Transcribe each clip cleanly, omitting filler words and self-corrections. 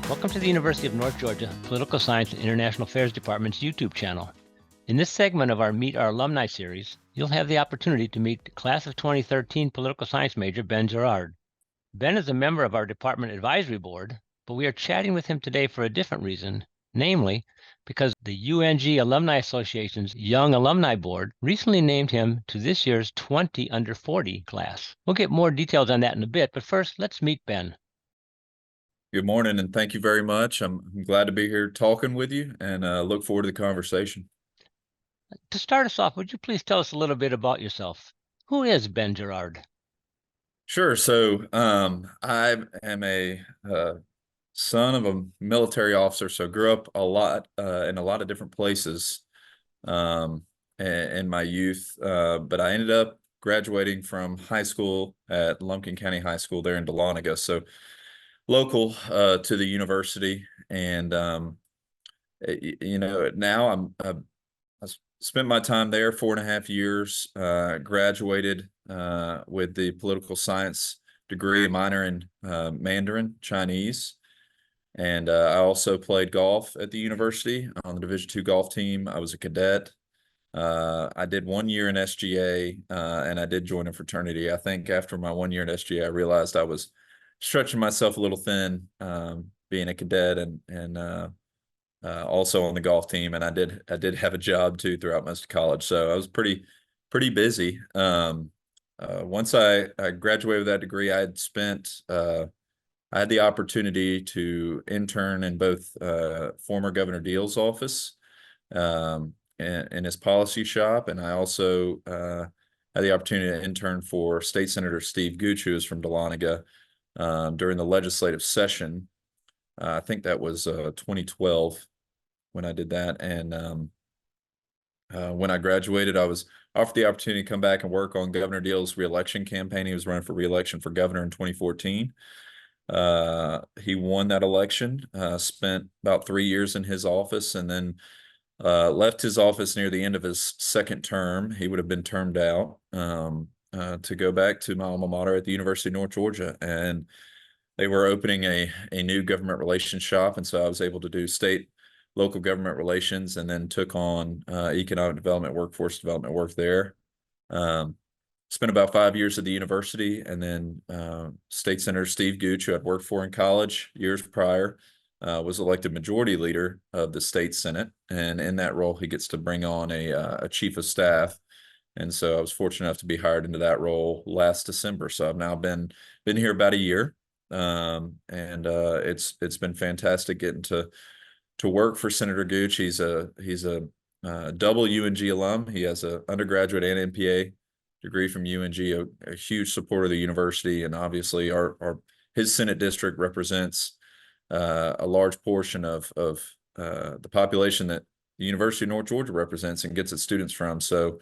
Welcome to the University of North Georgia Political Science and International Affairs Department's YouTube channel. In this segment of our Meet Our Alumni series, you'll have the opportunity to meet Class of 2013 Political Science major Ben Jarrard. Ben is a member of our Department Advisory Board, but we are chatting with him today for a different reason, namely because the UNG Alumni Association's Young Alumni Board recently named him to this year's 20 under 40 class. We'll get more details on that in a bit, but first, let's meet Ben. Good morning, and thank you very much. I'm glad to be here talking with you, and look forward to the conversation. To start us off, would you please tell us a little bit about yourself? Who is Ben Jarrard? Sure. So I am a son of a military officer, so grew up a lot in a lot of different places in my youth, but I ended up graduating from high school at Lumpkin County High School there in Dahlonega, so local to the university. And now I spent my time there 4.5 years, graduated with the political science degree, minor in Mandarin Chinese. And I also played golf at the university on the Division II golf team. I was a cadet. I did 1 year in SGA, and I did join a fraternity. I think after my 1 year in SGA, I realized I was stretching myself a little thin, being a cadet and also on the golf team. And I did have a job too throughout most of college, so I was pretty busy. Once I graduated with that degree, I had the opportunity to intern in both former Governor Deal's office in his policy shop, and I also had the opportunity to intern for State Senator Steve Gooch, who is from Dahlonega, during the legislative session. I think that was 2012 when I did that. And when I graduated, I was offered the opportunity to come back and work on Governor Deal's reelection campaign. He was running for reelection for governor in 2014. He won that election, spent about 3 years in his office, and then left his office near the end of his second term. He would have been termed out to go back to my alma mater at the University of North Georgia. And they were opening a new government relations shop. And so I was able to do state, local government relations, and then took on economic development, workforce development work there. Spent about 5 years at the university, and then State Senator Steve Gooch, who I'd worked for in college years prior, was elected majority leader of the state Senate. And in that role, he gets to bring on a chief of staff. And so I was fortunate enough to be hired into that role last December. So I've now been here about a year, and it's been fantastic getting to work for Senator Gooch. He's a double UNG alum. He has an undergraduate and MPA degree from UNG, a huge supporter of the university, and obviously his Senate district represents a large portion of the population that the University of North Georgia represents and gets its students from. So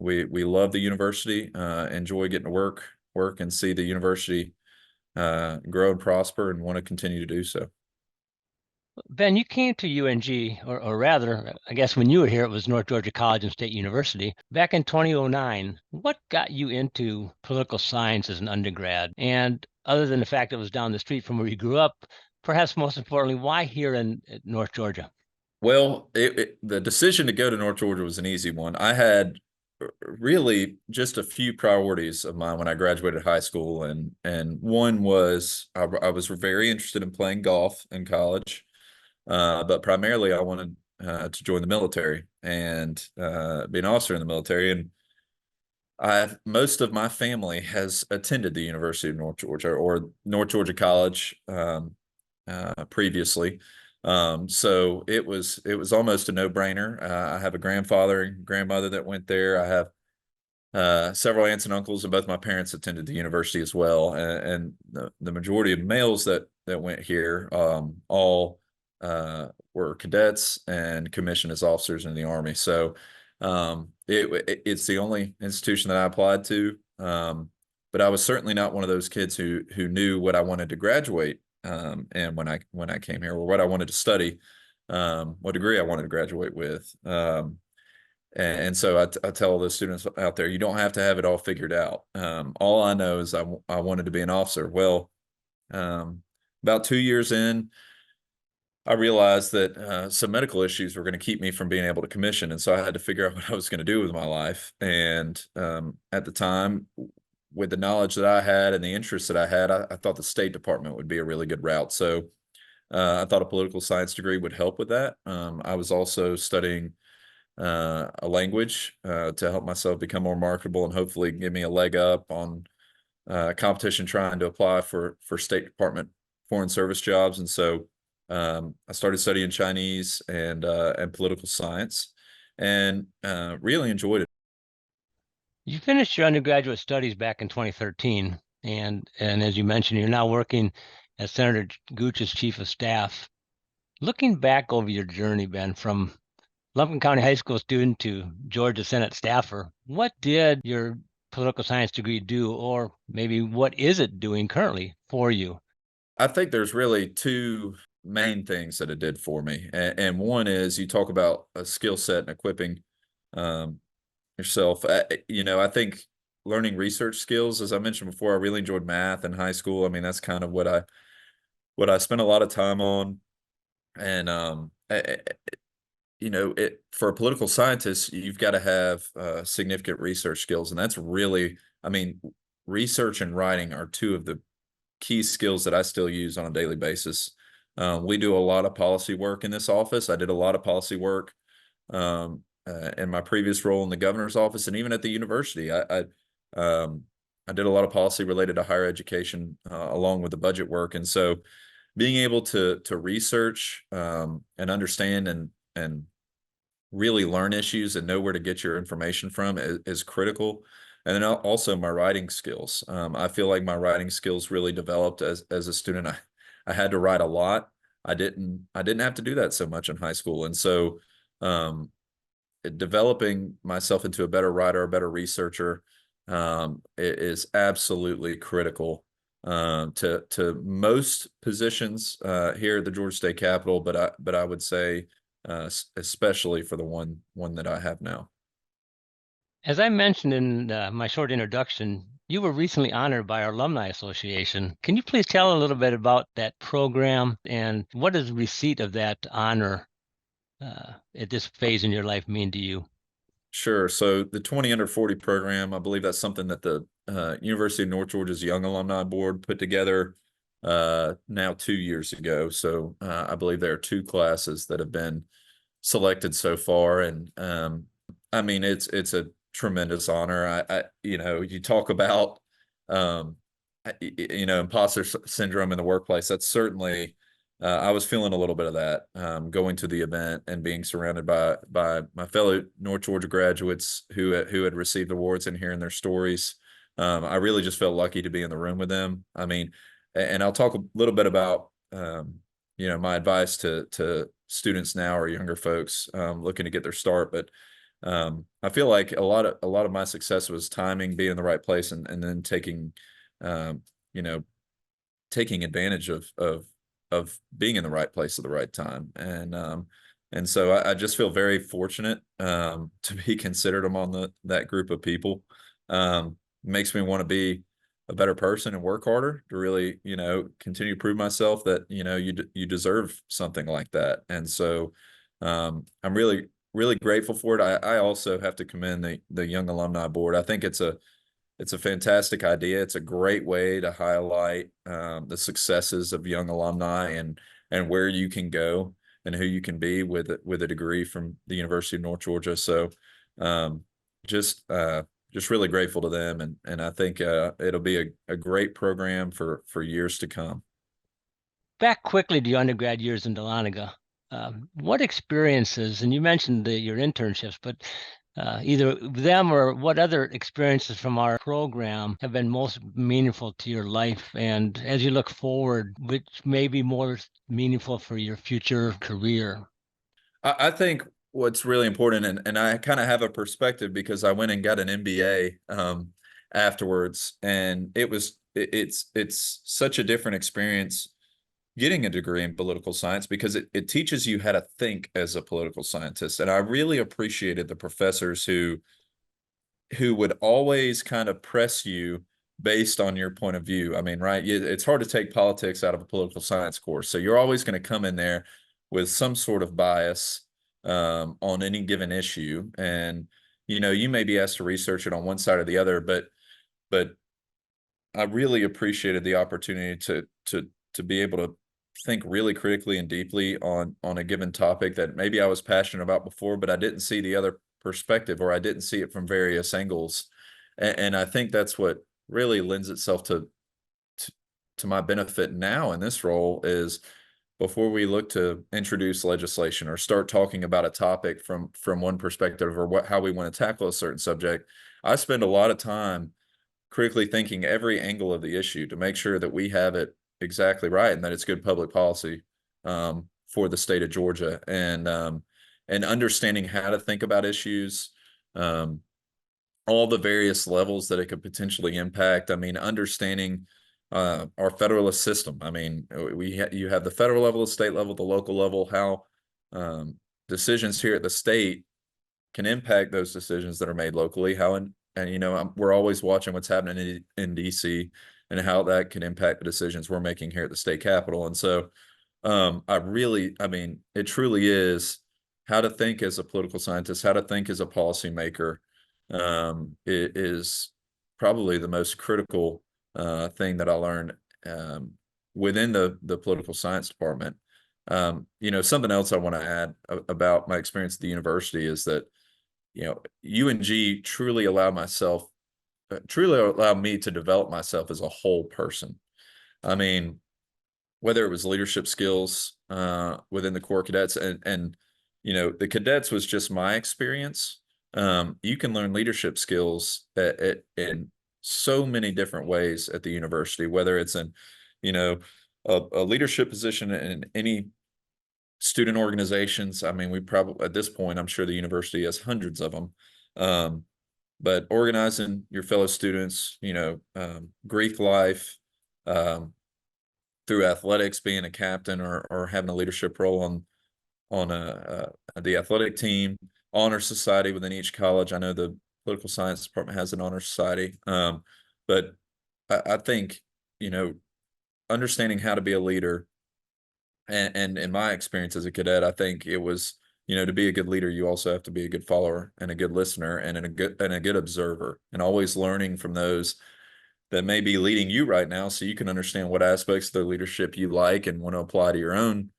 we love the university, enjoy getting to work and see the university grow and prosper, and want to continue to do so. Ben, you came to UNG, or rather, I guess when you were here, it was North Georgia College and State University, back in 2009. What got you into political science as an undergrad? And other than the fact it was down the street from where you grew up, perhaps most importantly, why here in North Georgia? Well, the decision to go to North Georgia was an easy one. I had really just a few priorities of mine when I graduated high school, and one was I was very interested in playing golf in college, but primarily I wanted to join the military and be an officer in the military. And most of my family has attended the University of North Georgia or North Georgia College previously. So it was almost a no-brainer. I have a grandfather and grandmother that went there. I have several aunts and uncles, and both my parents attended the university as well. And the majority of males that went here all were cadets and commissioned as officers in the Army. So it's the only institution that I applied to. But I was certainly not one of those kids who knew what I wanted to graduate and when I came here, or what I wanted to study, what degree I wanted to graduate with. And so I tell the students out there, you don't have to have it all figured out. All I know is I wanted to be an officer. Well, About 2 years in, I realized that some medical issues were going to keep me from being able to commission. And so I had to figure out what I was going to do with my life. And at the time, with the knowledge that I had and the interest that I had, I thought the State Department would be a really good route. So I thought a political science degree would help with that. I was also studying a language to help myself become more marketable and hopefully give me a leg up on competition trying to apply for State Department foreign service jobs. And so I started studying Chinese and political science, and really enjoyed it. You finished your undergraduate studies back in 2013, and as you mentioned, you're now working as Senator Gooch's chief of staff. Looking back over your journey, Ben, from Lumpkin County High School student to Georgia Senate staffer, what did your political science degree do, or maybe what is it doing currently for you? I think there's really two main things that it did for me, and one is you talk about a skill set and equipping um, yourself. I think learning research skills, as I mentioned before, I really enjoyed math in high school. I mean, that's kind of what I spent a lot of time on. And for a political scientist, you've got to have significant research skills, and that's really, I mean, research and writing are two of the key skills that I still use on a daily basis. We do a lot of policy work in this office. I did a lot of policy work in my previous role in the governor's office, and even at the university. I did a lot of policy related to higher education along with the budget work, and so being able to research and understand and really learn issues and know where to get your information from is critical. And then also my writing skills. I feel like my writing skills really developed as a student. I had to write a lot. I didn't have to do that so much in high school. And so developing myself into a better writer, a better researcher is absolutely critical to most positions here at the Georgia State Capitol, but I would say especially for the one that I have now. As I mentioned in my short introduction, you were recently honored by our Alumni Association. Can you please tell a little bit about that program and what does receipt of that honor at this phase in your life mean to you? Sure. So the 20 under 40 program, I believe that's something that the University of North Georgia's Young Alumni Board put together now 2 years ago. So I believe there are two classes that have been selected so far, and I mean it's a tremendous honor. You talk about imposter syndrome in the workplace. That's certainly I was feeling a little bit of that going to the event and being surrounded by my fellow North Georgia graduates who had received awards and hearing their stories. I really just felt lucky to be in the room with them. I mean, and I'll talk a little bit about my advice to students now or younger folks looking to get their start. But I feel like a lot of my success was timing, being in the right place, and then taking taking advantage of being in the right place at the right time. And so I just feel very fortunate to be considered among that group of people. Makes me want to be a better person and work harder to really, continue to prove myself that, you deserve something like that. And so I'm really, really grateful for it. I also have to commend the Young Alumni Board. I think it's a fantastic idea. It's a great way to highlight the successes of young alumni and where you can go and who you can be with a degree from the University of North Georgia. So just really grateful to them, and I think it'll be a great program for years to come. Back quickly to your undergrad years in Dahlonega. What experiences, and you mentioned your internships, but either them or what other experiences from our program have been most meaningful to your life? And as you look forward, which may be more meaningful for your future career? I think what's really important, and I kind of have a perspective because I went and got an MBA afterwards, and it's such a different experience getting a degree in political science because it teaches you how to think as a political scientist. And I really appreciated the professors who would always kind of press you based on your point of view. I mean, right? It's hard to take politics out of a political science course. So you're always going to come in there with some sort of bias on any given issue. And, you may be asked to research it on one side or the other, but I really appreciated the opportunity to be able to think really critically and deeply on a given topic that maybe I was passionate about before, but I didn't see the other perspective, or I didn't see it from various angles. And I think that's what really lends itself to my benefit now in this role is before we look to introduce legislation or start talking about a topic from one perspective or how we want to tackle a certain subject, I spend a lot of time critically thinking every angle of the issue to make sure that we have it exactly right and that it's good public policy for the state of Georgia, and understanding how to think about issues, all the various levels that it could potentially impact. I mean, understanding our federalist system. I mean, you have the federal level, the state level, the local level, how decisions here at the state can impact those decisions that are made locally, we're always watching what's happening in DC and how that can impact the decisions we're making here at the state capitol. And so it truly is how to think as a political scientist, how to think as a policymaker. It is probably the most critical thing that I learned within the political science department. Something else I want to add about my experience at the university is that UNG truly allowed me to develop myself as a whole person. I mean, whether it was leadership skills within the Corps cadets and the cadets was just my experience. You can learn leadership skills in so many different ways at the university, whether it's in, a leadership position in any student organizations. I mean, we probably at this point, I'm sure the university has hundreds of them. But organizing your fellow students, Greek life, through athletics, being a captain or having a leadership role on the athletic team, honor society within each college. I know the political science department has an honor society, but I think understanding how to be a leader. And in my experience as a cadet, I think it was, to be a good leader, you also have to be a good follower and a good listener and a good observer, and always learning from those that may be leading you right now, so you can understand what aspects of their leadership you like and want to apply to your own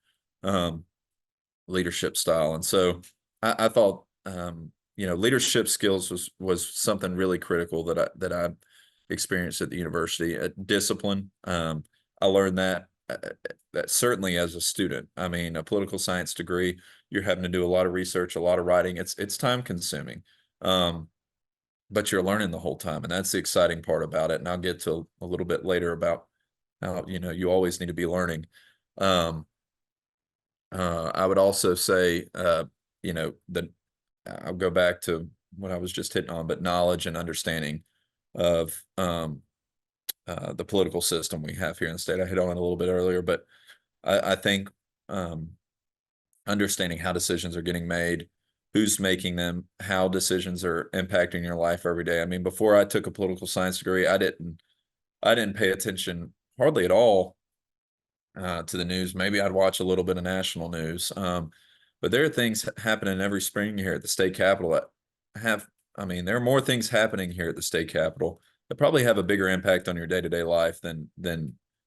leadership style. And so I thought, leadership skills was something really critical that I experienced at the university. Discipline, I learned that certainly as a student. I mean, a political science degree, you're having to do a lot of research, a lot of writing. It's time consuming, but you're learning the whole time, and that's the exciting part about it. And I'll get to a little bit later about how you always need to be learning. I would also say, that I'll go back to what I was just hitting on, but knowledge and understanding of the political system we have here in the state. I hit on it a little bit earlier, but I think understanding how decisions are getting made, who's making them, how decisions are impacting your life every day. I mean, before I took a political science degree, I didn't pay attention hardly at all to the news. Maybe I'd watch a little bit of national news, but there are things happening every spring here at the state capitol that there are more things happening here at the state capitol that probably have a bigger impact on your day-to-day life than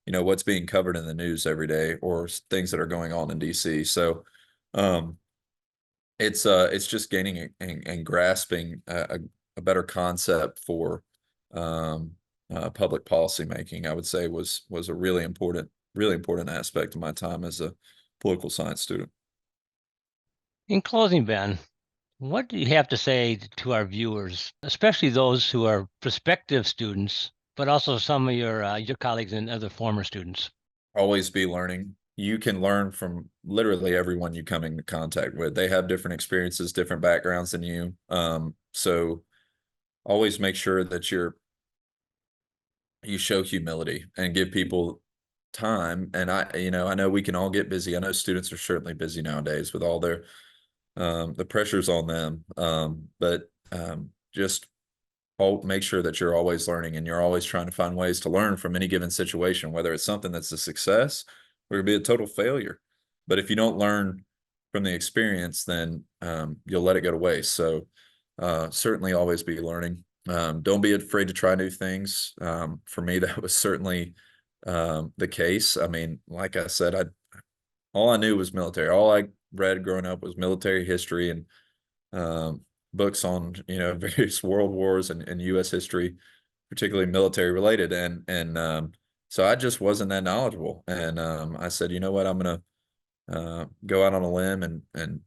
what's being covered in the news every day or things that are going on in DC. So it's just gaining and grasping a better concept for public policy making, I would say was a really important aspect of my time as a political science student. In closing, Ben, what do you have to say to our viewers, especially those who are prospective students, but also some of your colleagues and other former students? Always be learning. You can learn from literally everyone you come into contact with. They have different experiences, different backgrounds than you. So always make sure that you show humility and give people time. And I know we can all get busy. I know students are certainly busy nowadays with all their the pressures on them. But just make sure that you're always learning and you're always trying to find ways to learn from any given situation, whether it's something that's a success or it'd be a total failure. But if you don't learn from the experience, then you'll let it go to waste. So certainly always be learning. Don't be afraid to try new things. For me, that was certainly the case. I mean, like I said, all I knew was military. All I read growing up was military history and books on, various world wars and U.S. history, particularly military related. And so I just wasn't that knowledgeable. And I said, you know what, I'm going to go out on a limb and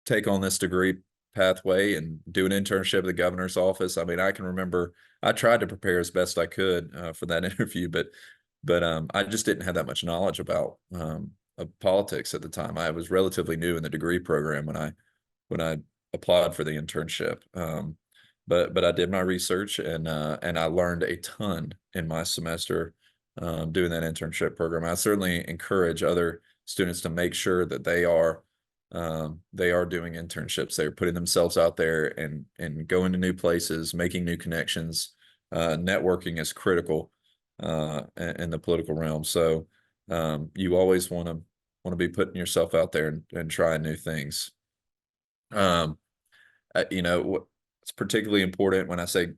take on this degree pathway and do an internship at the governor's office. I mean, I can remember I tried to prepare as best I could for that interview, but I just didn't have that much knowledge about of politics at the time. I was relatively new in the degree program when I applied for the internship. But I did my research and I learned a ton in my semester doing that internship program. I certainly encourage other students to make sure that they are doing internships. They're putting themselves out there and going to new places, making new connections. Networking is critical in the political realm. So you always want to be putting yourself out there and trying new things. It's particularly important when I say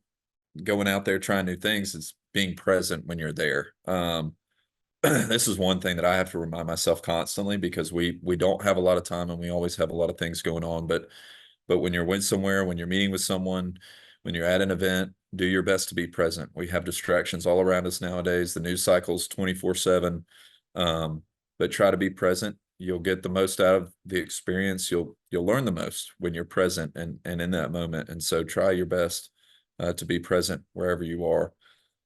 going out there trying new things is being present when you're there. This is one thing that I have to remind myself constantly because we don't have a lot of time and we always have a lot of things going on. But when you're somewhere, when you're meeting with someone, when you're at an event, do your best to be present. We have distractions all around us nowadays. The news cycle's 24/7, but try to be present. You'll get the most out of the experience. You'll learn the most when you're present and in that moment. And so try your best to be present wherever you are,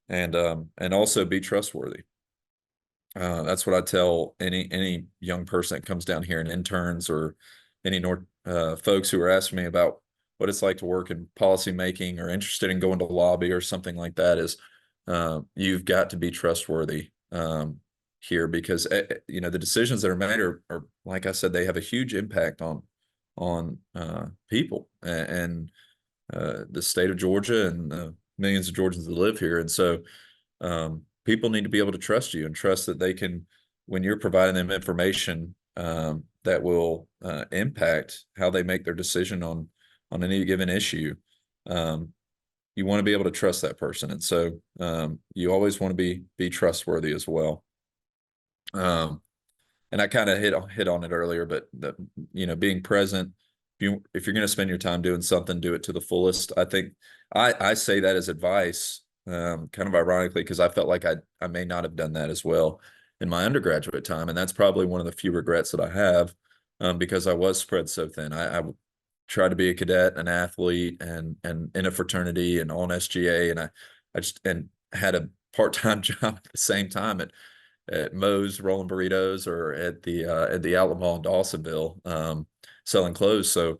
and also be trustworthy. That's what I tell any young person that comes down here and interns or any folks who are asking me about what it's like to work in policy making or interested in going to lobby or something like that is you've got to be trustworthy here because the decisions that are made are like I said, they have a huge impact on people and the state of Georgia and millions of Georgians that live here. And so people need to be able to trust you and trust that they can, when you're providing them information that will impact how they make their decision on any given issue. You want to be able to trust that person. And so you always want to be trustworthy as well. And I kind of hit on it earlier, but being present, if you're going to spend your time doing something, do it to the fullest. I think I say that as advice, kind of ironically, because I felt like I may not have done that as well in my undergraduate time. And that's probably one of the few regrets that I have because I was spread so thin. I tried to be a cadet, an athlete, and in a fraternity and on SGA. And I just had a part-time job at the same time at Moe's rolling burritos or at the Outlet Mall in Dawsonville selling clothes. So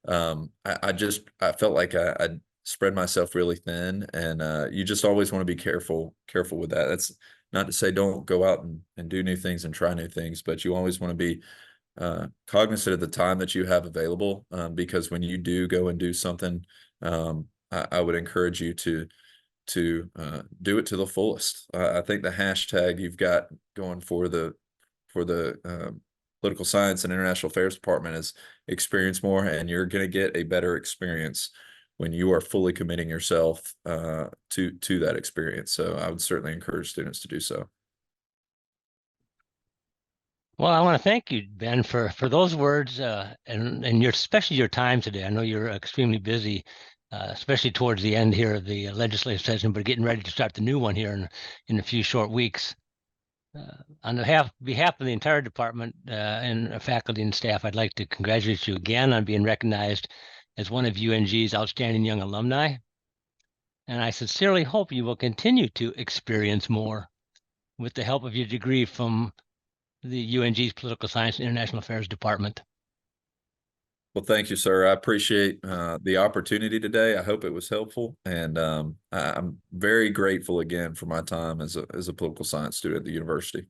I felt like I spread myself really thin, and you just always want to be careful with that. That's not to say don't go out and do new things and try new things, but you always want to be cognizant of the time that you have available because when you do go and do something, I would encourage you to do it to the fullest. I think the hashtag you've got going for the political science and international affairs department is experience more, and you're going to get a better experience when you are fully committing yourself to that experience. So I would certainly encourage students to do so. Well, I want to thank you, Ben, for those words and especially your time today. I know you're extremely busy, especially towards the end here of the legislative session, but getting ready to start the new one here in a few short weeks. On behalf of the entire department and faculty and staff, I'd like to congratulate you again on being recognized as one of UNG's outstanding young alumni. And I sincerely hope you will continue to experience more with the help of your degree from the UNG's Political Science and International Affairs Department. Well, thank you, sir. I appreciate the opportunity today. I hope it was helpful, and I'm very grateful again for my time as a political science student at the university.